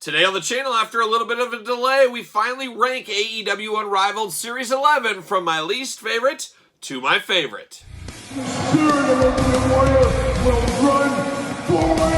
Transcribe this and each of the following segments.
Today on the channel, after a little bit of a delay, we finally rank AEW Unrivaled Series 11 from my least favorite to my favorite. The spirit of Ultimate Warrior will run forever!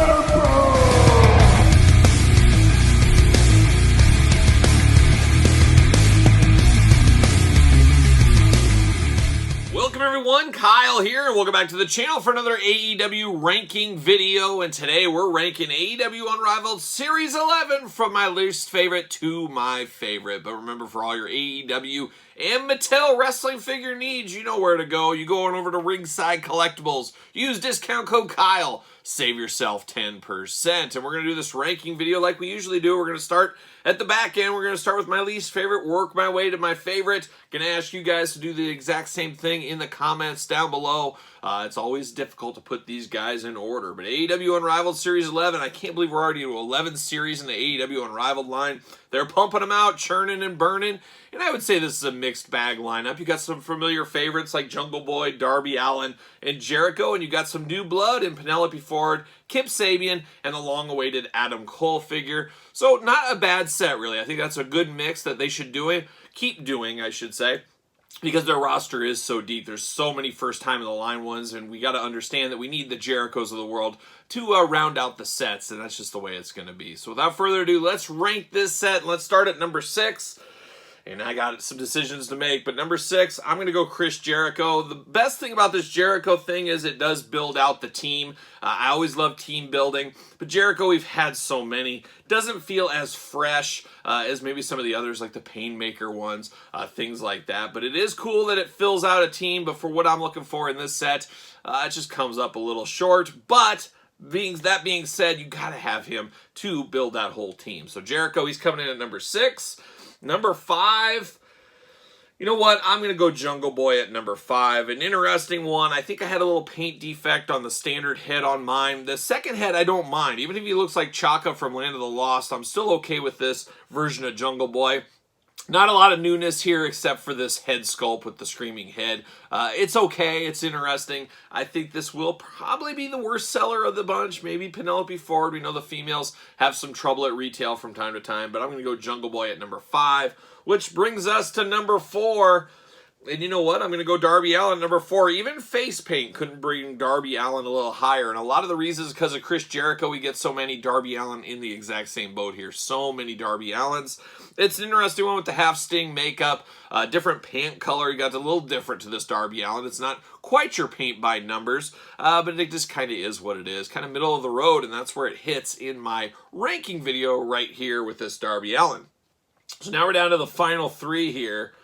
Welcome everyone, Kyle here, and welcome back to the channel for another AEW ranking video. And today we're ranking AEW Unrivaled Series 11 from my least favorite to my favorite. But remember, for all your AEW and Mattel wrestling figure needs, you know where to go. You go on over to Ringside Collectibles. Use discount code Kyle. Save yourself 10%. And we're going to do this ranking video like we usually do. We're going to start at the back end. We're going to start with my least favorite, work my way to my favorite. Going to ask you guys to do the exact same thing in the comments down below. It's always difficult to put these guys in order. But AEW Unrivaled Series 11, I can't believe we're already to 11 series in the AEW Unrivaled line. They're pumping them out, churning and burning. And I would say this is a mixed bag lineup. You got some familiar favorites like Jungle Boy, Darby Allin, and Jericho. And you got some new blood in Penelope Ford, Kip Sabian, and the long-awaited Adam Cole figure. So not a bad set, really. I think that's a good mix that they should keep doing, I should say, because their roster is so deep. There's so many first-time-in-the-line ones, and we got to understand that we need the Jerichos of the world to round out the sets, and that's just the way it's going to be. So without further ado, let's rank this set, and let's start at number 6. And I got some decisions to make, but number 6, I'm going to go Chris Jericho. The best thing about this Jericho thing is it does build out the team. I always love team building, but Jericho, we've had so many. Doesn't feel as fresh as maybe some of the others, like the Painmaker ones, things like that. But it is cool that it fills out a team, but for what I'm looking for in this set, it just comes up a little short. But that being said, you got to have him to build that whole team. So Jericho, he's coming in at number 6. Number 5, you know what? I'm going to go Jungle Boy at number 5. An interesting one. I think I had a little paint defect on the standard head on mine. The second head, I don't mind. Even if he looks like Chaka from Land of the Lost, I'm still okay with this version of Jungle Boy. Not a lot of newness here except for this head sculpt with the screaming head. It's okay. It's interesting. I think this will probably be the worst seller of the bunch. Maybe Penelope Ford. We know the females have some trouble at retail from time to time, but I'm going to go Jungle Boy at number 5, which brings us to number 4. And you know what? I'm going to go Darby Allin number 4. Even face paint couldn't bring Darby Allin a little higher. And a lot of the reasons is because of Chris Jericho. We get so many Darby Allin in the exact same boat here. So many Darby Allins. It's an interesting one with the half sting makeup. Different pant color. You got a little different to this Darby Allin. It's not quite your paint by numbers. But it just kind of is what it is. Kind of middle of the road. And that's where it hits in my ranking video right here with this Darby Allin. So now we're down to the final 3 here.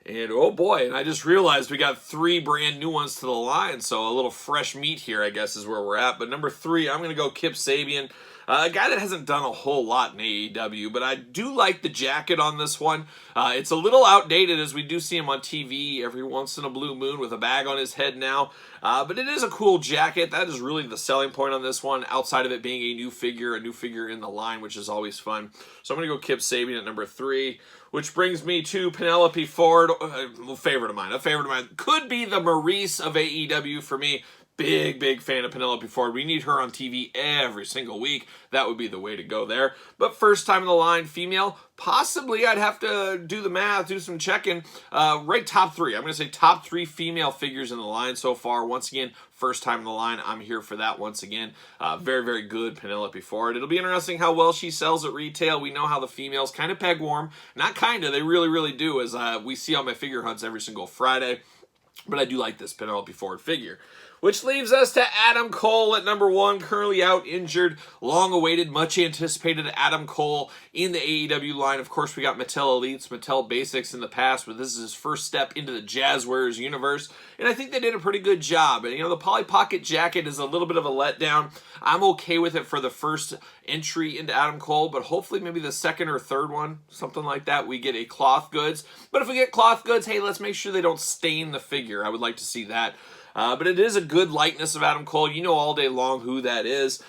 And oh boy, and I just realized we got 3 brand new ones to the line, so a little fresh meat here, I guess, is where we're at. But number 3, I'm going to go Kip Sabian, a guy that hasn't done a whole lot in AEW, but I do like the jacket on this one. It's a little outdated, as we do see him on TV every once in a blue moon with a bag on his head now. But it is a cool jacket. That is really the selling point on this one, outside of it being a new figure in the line, which is always fun. So I'm going to go Kip Sabian at number 3. Which brings me to Penelope Ford, a favorite of mine. Could be the Maurice of AEW for me. Big fan of Penelope Ford. We need her on TV every single week. That would be the way to go there. But first time in the line, female, possibly I'd have to do the math, do some checking. Right top 3. I'm going to say top 3 female figures in the line so far. Once again, first time in the line. I'm here for that once again. Very good Penelope Ford. It'll be interesting how well she sells at retail. We know how the females kind of peg warm. Not kind of. They really do, as we see on my figure hunts every single Friday. But I do like this Penelope Ford figure. Which leaves us to Adam Cole at number 1, currently out injured, long-awaited, much-anticipated Adam Cole in the AEW line. Of course, we got Mattel Elites, Mattel Basics in the past, but this is his first step into the Jazzwares universe, and I think they did a pretty good job. And, you know, the Polly Pocket jacket is a little bit of a letdown. I'm okay with it for the first entry into Adam Cole, but hopefully maybe the second or third one, something like that, we get a cloth goods. But if we get cloth goods, hey, let's make sure they don't stain the figure. I would like to see that. But it is a good likeness of Adam Cole. You know all day long who that is.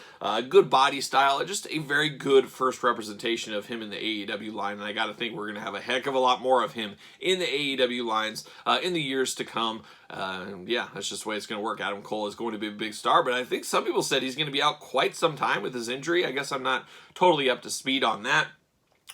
Good body style, just a very good first representation of him in the AEW line, and I got to think we're going to have a heck of a lot more of him in the AEW lines in the years to come. Yeah, that's just the way it's going to work. Adam Cole is going to be a big star, but I think some people said he's going to be out quite some time with his injury. I guess I'm not totally up to speed on that.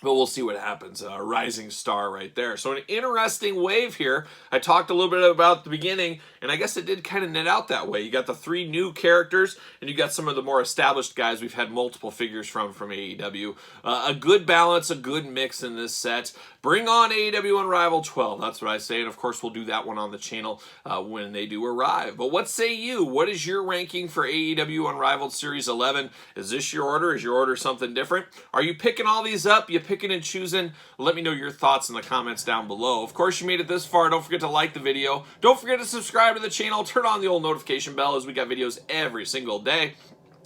But we'll see what happens. A rising star right there. So an interesting wave here. I talked a little bit about the beginning, and I guess it did kind of net out that way. You got the 3 new characters, and you got some of the more established guys we've had multiple figures from AEW. A good balance, a good mix in this set. Bring on AEW Unrivaled 12. That's what I say, and of course we'll do that one on the channel when they do arrive. But what say you? What is your ranking for AEW Unrivaled Series 11? Is this your order? Is your order something different? Are you picking all these up? You picking and choosing? Let me know your thoughts in the comments down below. Of course, you made it this far. Don't forget to like the video. Don't forget to subscribe to the channel. Turn on the old notification bell as we got videos every single day.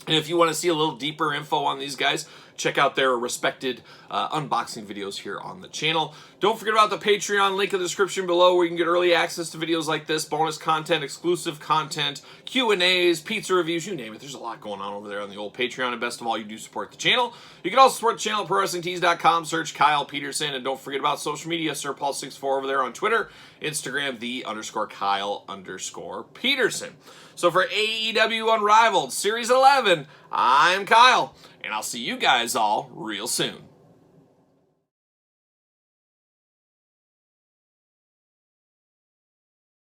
And if you want to see a little deeper info on these guys, check out their respected unboxing videos here on the channel. Don't forget about the Patreon link in the description below where you can get early access to videos like this, bonus content, exclusive content, Q&As, pizza reviews, you name it. There's a lot going on over there on the old Patreon, and best of all, you do support the channel. You can also support the channel at ProWrestlingTees.com, search Kyle Peterson, and don't forget about social media, SirPaul64 over there on Twitter, Instagram, _Kyle_Peterson. So for AEW Unrivaled Series 11, I'm Kyle, and I'll see you guys all real soon.